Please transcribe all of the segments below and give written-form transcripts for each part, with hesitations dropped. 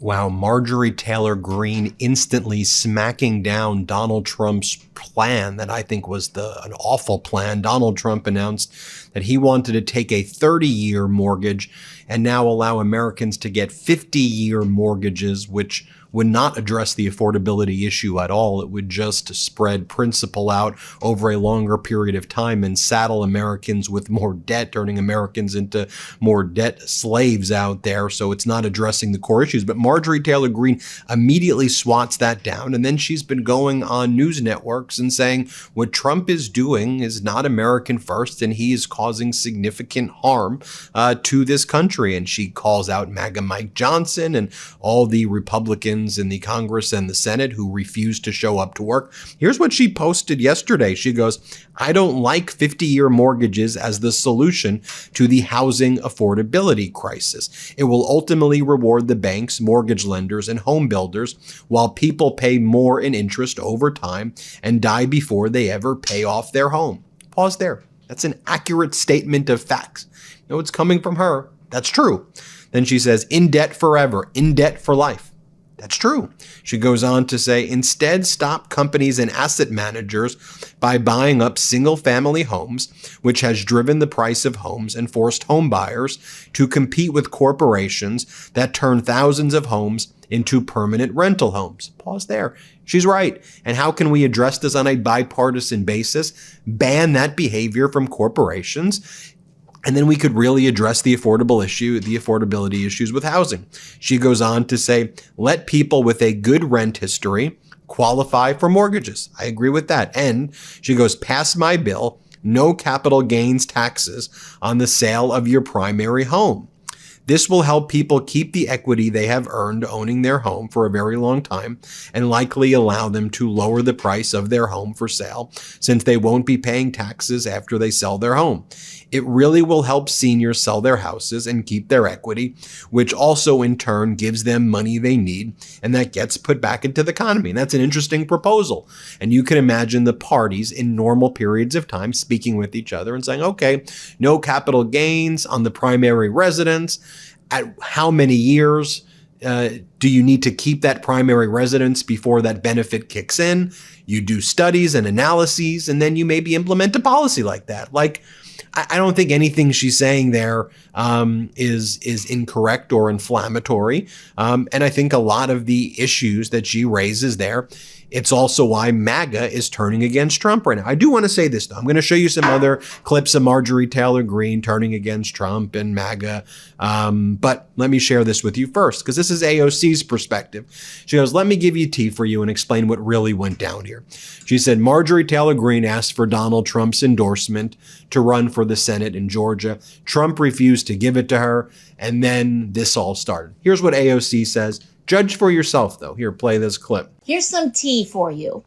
Wow, Marjorie Taylor Greene instantly smacking down Donald Trump's plan that I think was an awful plan. Donald Trump announced that he wanted to take a 30-year mortgage and now allow Americans to get 50-year mortgages, which would not address the affordability issue at all. It would just spread principal out over a longer period of time and saddle Americans with more debt, turning Americans into more debt slaves out there. So it's not addressing the core issues. But Marjorie Taylor Greene immediately swats that down. And then she's been going on news networks and saying what Trump is doing is not American first, and he is causing significant harm to this country. And she calls out MAGA Mike Johnson and all the Republicans in the Congress and the Senate who refuse to show up to work. Here's what she posted yesterday. She goes, "I don't like 50-year mortgages as the solution to the housing affordability crisis. It will ultimately reward the banks, mortgage lenders, and home builders while people pay more in interest over time and die before they ever pay off their home." Pause there. That's an accurate statement of facts. You know, it's coming from her. That's true. Then she says, "In debt forever, in debt for life." That's true. She goes on to say, "Instead, stop companies and asset managers by buying up single-family homes, which has driven the price of homes and forced home buyers to compete with corporations that turn thousands of homes into permanent rental homes." Pause there. She's right. And how can we address this on a bipartisan basis? Ban that behavior from corporations. And then we could really address the affordability issues with housing. She goes on to say, "Let people with a good rent history qualify for mortgages." I agree with that. And she goes, "Pass my bill, no capital gains taxes on the sale of your primary home. This will help people keep the equity they have earned owning their home for a very long time and likely allow them to lower the price of their home for sale since they won't be paying taxes after they sell their home. It really will help seniors sell their houses and keep their equity, which also in turn gives them money they need, and that gets put back into the economy." And that's an interesting proposal. And you can imagine the parties in normal periods of time speaking with each other and saying, okay, no capital gains on the primary residence. At how many years do you need to keep that primary residence before that benefit kicks in? You do studies and analyses, and then you maybe implement a policy like that. Like, I don't think anything she's saying there is incorrect or inflammatory. And I think a lot of the issues that she raises there, it's also why MAGA is turning against Trump right now. I do want to say this, though. I'm going to show you some other clips of Marjorie Taylor Greene turning against Trump and MAGA. But let me share this with you first, because this is AOC's perspective. She goes, "Let me give you tea for you and explain what really went down here." She said, "Marjorie Taylor Greene asked for Donald Trump's endorsement to run for the Senate in Georgia. Trump refused to give it to her, and then this all started." Here's what AOC says. Judge for yourself, though. Here, play this clip. Here's some tea for you.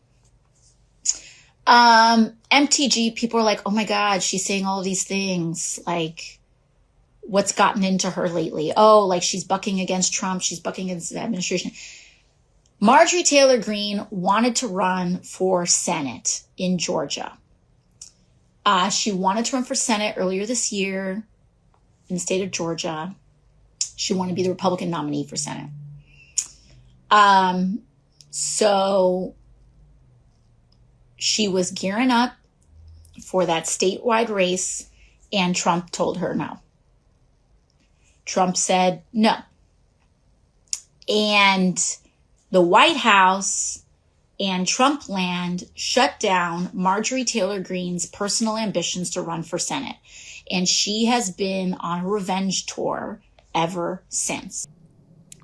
MTG, people are like, oh my God, she's saying all of these things. Like, what's gotten into her lately? Oh, like she's bucking against Trump. She's bucking against the administration. Marjorie Taylor Greene wanted to run for Senate in Georgia. She wanted to run for Senate earlier this year in the state of Georgia. She wanted to be the Republican nominee for Senate. So she was gearing up for that statewide race, and Trump told her no. Trump said no. And the White House and Trump land shut down Marjorie Taylor Greene's personal ambitions to run for Senate. And she has been on a revenge tour ever since.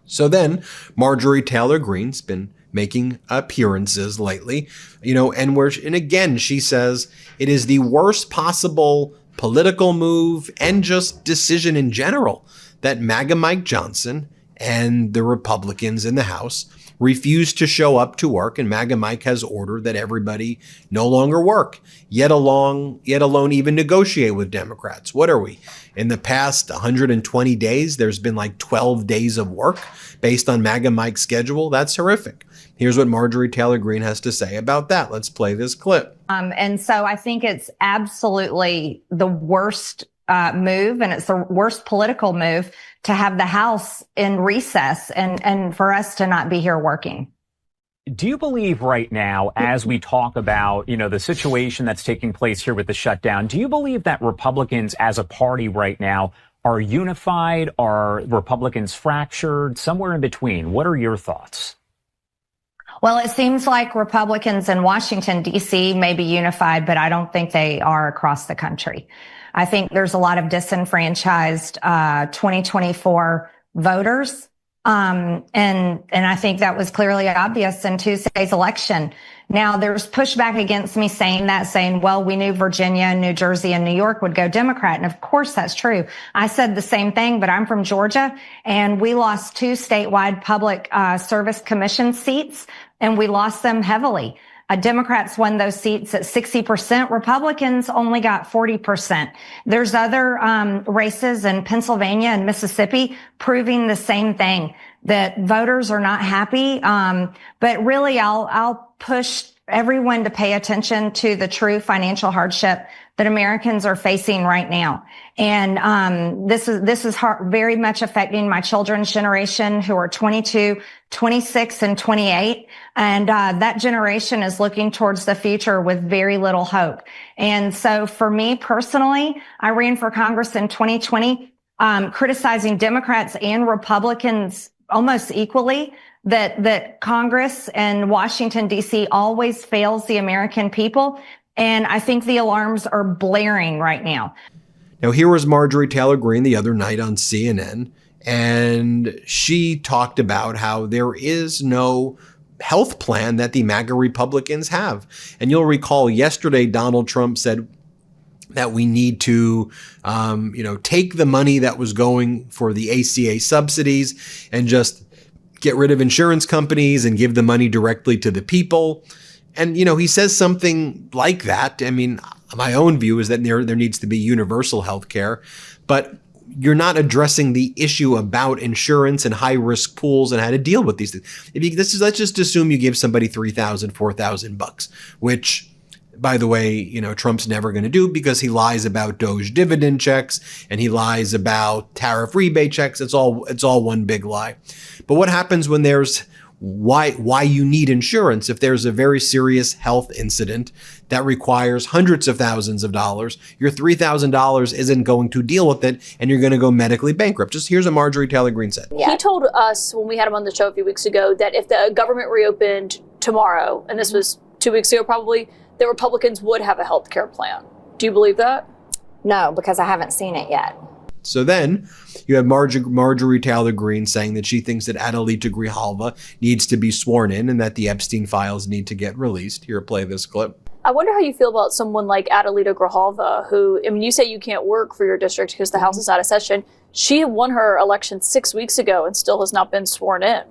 So then Marjorie Taylor Greene's been making appearances lately, and again, she says it is the worst possible political move and just decision in general that MAGA Mike Johnson and the Republicans in the House refused to show up to work, and MAGA Mike has ordered that everybody no longer work, yet alone even negotiate with Democrats. What are we? In the past 120 days, there's been like 12 days of work based on MAGA Mike's schedule. That's horrific. Here's what Marjorie Taylor Greene has to say about that. Let's play this clip. And so I think it's absolutely the worst move, and it's the worst political move to have the House in recess and for us to not be here working. Do you believe right now, as we talk about, the situation that's taking place here with the shutdown, do you believe that Republicans as a party right now are unified? Are Republicans fractured? Somewhere in between? What are your thoughts? Well, it seems like Republicans in Washington, D.C. may be unified, but I don't think they are across the country. I think there's a lot of disenfranchised 2024 voters. And I think that was clearly obvious in Tuesday's election. Now, there's pushback against me saying, well, we knew Virginia and New Jersey and New York would go Democrat. And of course, that's true. I said the same thing, but I'm from Georgia, and we lost 2 statewide public service commission seats, and we lost them heavily. Democrats won those seats at 60%. Republicans only got 40%. There's other races in Pennsylvania and Mississippi proving the same thing, that voters are not happy. But really, I'll push everyone to pay attention to the true financial hardship that Americans are facing right now. And this is very much affecting my children's generation, who are 22, 26, and 28. And that generation is looking towards the future with very little hope. And so for me personally, I ran for Congress in 2020, criticizing Democrats and Republicans almost equally, that Congress and Washington, D.C. always fails the American people. And I think the alarms are blaring right now. Now, here was Marjorie Taylor Greene the other night on CNN, and she talked about how there is no health plan that the MAGA Republicans have. And you'll recall yesterday, Donald Trump said that we need to, take the money that was going for the ACA subsidies and just get rid of insurance companies and give the money directly to the people. And, he says something like that. I mean, my own view is that there needs to be universal health care, but you're not addressing the issue about insurance and high risk pools and how to deal with these things. Let's just assume you give somebody $3,000, $4,000, which, by the way, Trump's never going to do because he lies about Doge dividend checks and he lies about tariff rebate checks. It's all one big lie. But what happens when there's why you need insurance? If there's a very serious health incident that requires hundreds of thousands of dollars, your $3,000 isn't going to deal with it, and you're going to go medically bankrupt. Just here's what Marjorie Taylor Greene said. Yeah. He told us when we had him on the show a few weeks ago that if the government reopened tomorrow, and this was 2 weeks ago probably, that Republicans would have a health care plan. Do you believe that? No, because I haven't seen it yet. So then you have Marjorie Taylor Greene saying that she thinks that Adelita Grijalva needs to be sworn in and that the Epstein files need to get released. Here, play this clip. I wonder how you feel about someone like Adelita Grijalva, who, you say you can't work for your district because the House is out of session. She won her election 6 weeks ago and still has not been sworn in.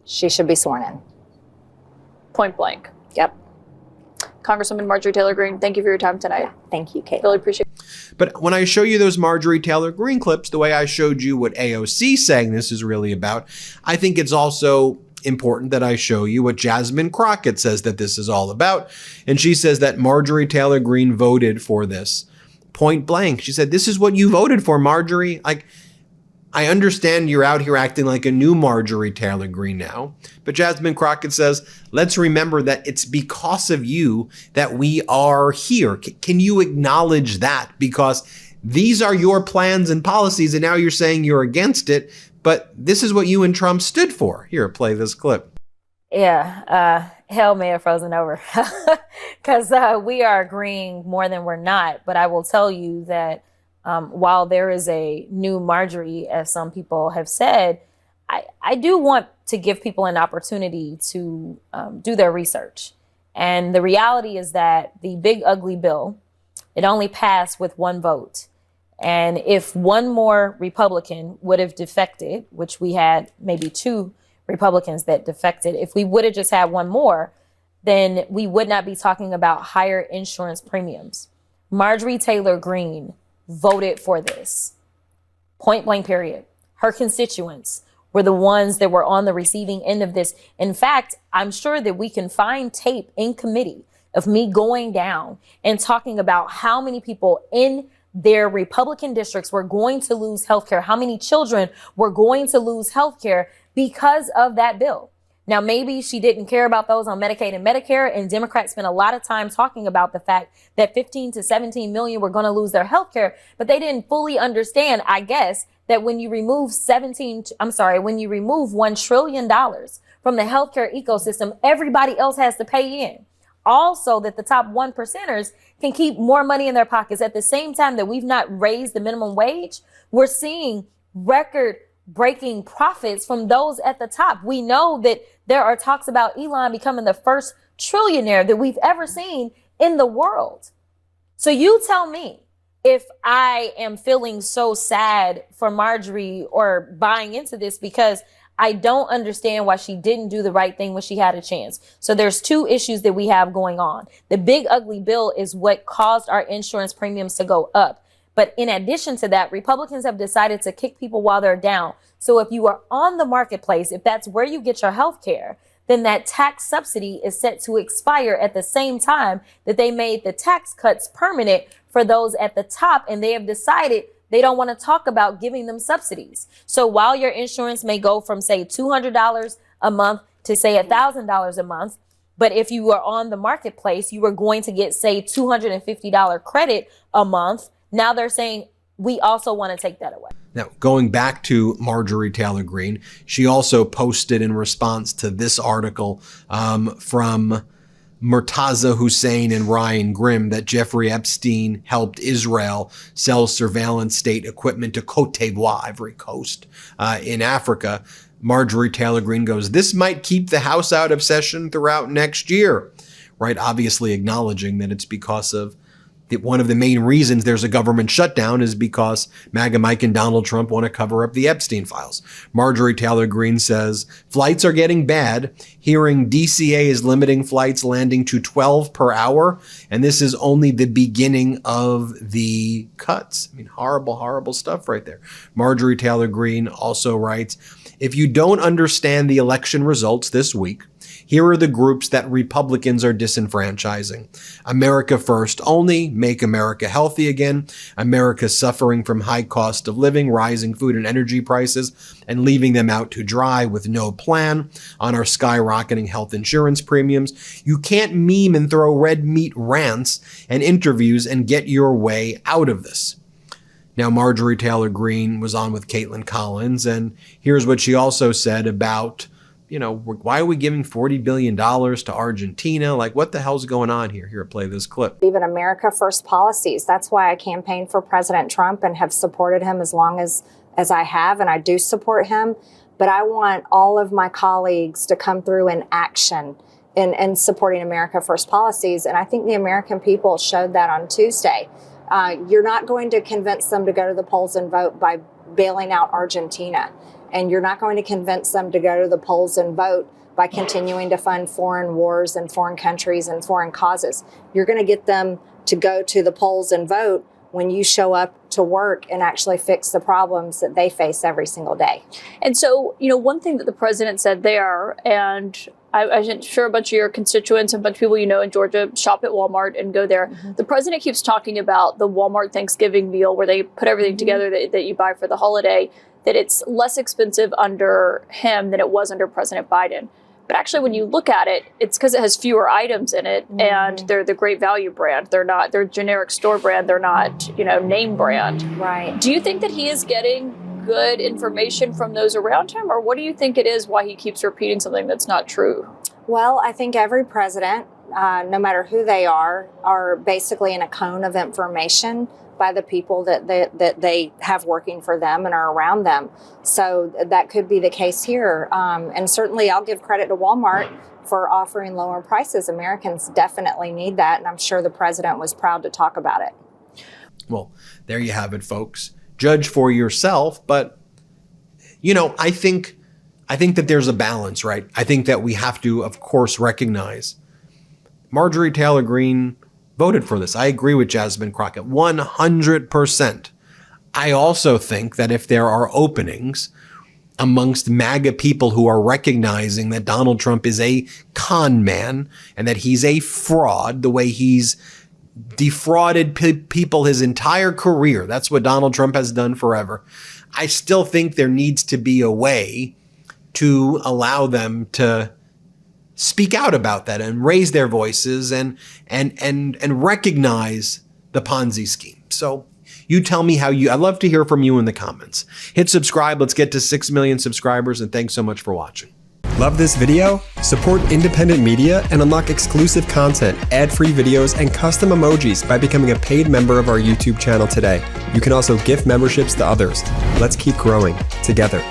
She should be sworn in. Point blank. Yep. Congresswoman Marjorie Taylor Greene, thank you for your time tonight. Yeah, thank you, Kate. Really appreciate it. But when I show you those Marjorie Taylor Greene clips, the way I showed you what AOC saying this is really about, I think it's also important that I show you what Jasmine Crockett says that this is all about. And she says that Marjorie Taylor Greene voted for this. Point blank. She said, this is what you voted for, Marjorie. I understand you're out here acting like a new Marjorie Taylor Greene now, but Jasmine Crockett says, let's remember that it's because of you that we are here. Can you acknowledge that? Because these are your plans and policies, and now you're saying you're against it, but this is what you and Trump stood for. Here, play this clip. Yeah, hell may have frozen over because we are agreeing more than we're not. But I will tell you that while there is a new Marjorie, as some people have said, I do want to give people an opportunity to do their research. And the reality is that the big ugly bill, it only passed with 1 vote. And if one more Republican would have defected, which we had maybe 2 Republicans that defected, if we would have just had 1 more, then we would not be talking about higher insurance premiums. Marjorie Taylor Greene voted for this. Point blank, period. Her constituents were the ones that were on the receiving end of this. In fact, I'm sure that we can find tape in committee of me going down and talking about how many people in their Republican districts were going to lose healthcare, how many children were going to lose healthcare because of that bill. Now, maybe she didn't care about those on Medicaid and Medicare, and Democrats spent a lot of time talking about the fact that 15 to 17 million were going to lose their healthcare, but they didn't fully understand, I guess, that when you remove $1 trillion from the healthcare ecosystem, everybody else has to pay in. Also, that the top 1%ers can keep more money in their pockets. At the same time that we've not raised the minimum wage, we're seeing record-breaking profits from those at the top. We know that there are talks about Elon becoming the first trillionaire that we've ever seen in the world. So you tell me if I am feeling so sad for Marjorie or buying into this, because I don't understand why she didn't do the right thing when she had a chance. So there's two issues that we have going on. The big ugly bill is what caused our insurance premiums to go up. But in addition to that, Republicans have decided to kick people while they're down. So if you are on the marketplace, if that's where you get your health care, then that tax subsidy is set to expire at the same time that they made the tax cuts permanent for those at the top. And they have decided they don't want to talk about giving them subsidies. So while your insurance may go from, say, $200 a month to, say, $1,000 a month, but if you are on the marketplace, you are going to get, say, $250 credit a month. Now they're saying we also want to take that away. Now, going back to Marjorie Taylor Greene, she also posted in response to this article from Murtaza Hussein and Ryan Grimm that Jeffrey Epstein helped Israel sell surveillance state equipment to Cote d'Ivoire, Ivory Coast, in Africa. Marjorie Taylor Greene goes, "This might keep the House out of session throughout next year," right? Obviously acknowledging that it's because of one of the main reasons there's a government shutdown is because MAGA Mike and Donald Trump want to cover up the Epstein files. Marjorie Taylor Greene says, "Flights are getting bad. Hearing DCA is limiting flights landing to 12 per hour. And this is only the beginning of the cuts." I mean, horrible, horrible stuff right there. Marjorie Taylor Greene also writes, "If you don't understand the election results this week, here are the groups that Republicans are disenfranchising. America First Only, Make America Healthy Again, America suffering from high cost of living, rising food and energy prices, and leaving them out to dry with no plan on our skyrocketing health insurance premiums. You can't meme and throw red meat rants and interviews and get your way out of this." Now, Marjorie Taylor Greene was on with Caitlin Collins, and here's what she also said about, why are we giving $40 billion to Argentina? Like, what the hell's going on here? Here, play this clip. Even America First policies. That's why I campaigned for President Trump and have supported him as long as I have, and I do support him. But I want all of my colleagues to come through in action in supporting America First policies. And I think the American people showed that on Tuesday. You're not going to convince them to go to the polls and vote by bailing out Argentina. And you're not going to convince them to go to the polls and vote by continuing to fund foreign wars and foreign countries and foreign causes. You're going to get them to go to the polls and vote when you show up to work and actually fix the problems that they face every single day. And so, one thing that the president said there, and I'm sure a bunch of your constituents and a bunch of people in Georgia shop at Walmart and go there. Mm-hmm. The president keeps talking about the Walmart Thanksgiving meal where they put everything together that you buy for the holiday, that it's less expensive under him than it was under President Biden. But actually, when you look at it, it's because it has fewer items in it, and they're the Great Value brand. They're generic store brand. They're not, name brand. Right. Do you think that he is getting good information from those around him, or what do you think it is why he keeps repeating something that's not true? Well, I think every president, no matter who they are basically in a cone of information by the people that they have working for them and are around them. So that could be the case here. And certainly I'll give credit to Walmart for offering lower prices. Americans definitely need that. And I'm sure the president was proud to talk about it. Well, there you have it, folks. Judge for yourself. But, I think that there's a balance, right? I think that we have to, of course, recognize Marjorie Taylor Greene voted for this. I agree with Jasmine Crockett 100%. I also think that if there are openings amongst MAGA people who are recognizing that Donald Trump is a con man and that he's a fraud, the way he's defrauded people his entire career. That's what Donald Trump has done forever. I still think there needs to be a way to allow them to speak out about that and raise their voices and recognize the Ponzi scheme. So you tell me I'd love to hear from you in the comments. Hit subscribe. Let's get to 6 million subscribers. And thanks so much for watching. Love this video? Support independent media and unlock exclusive content, ad-free videos, and custom emojis by becoming a paid member of our YouTube channel today. You can also gift memberships to others. Let's keep growing together.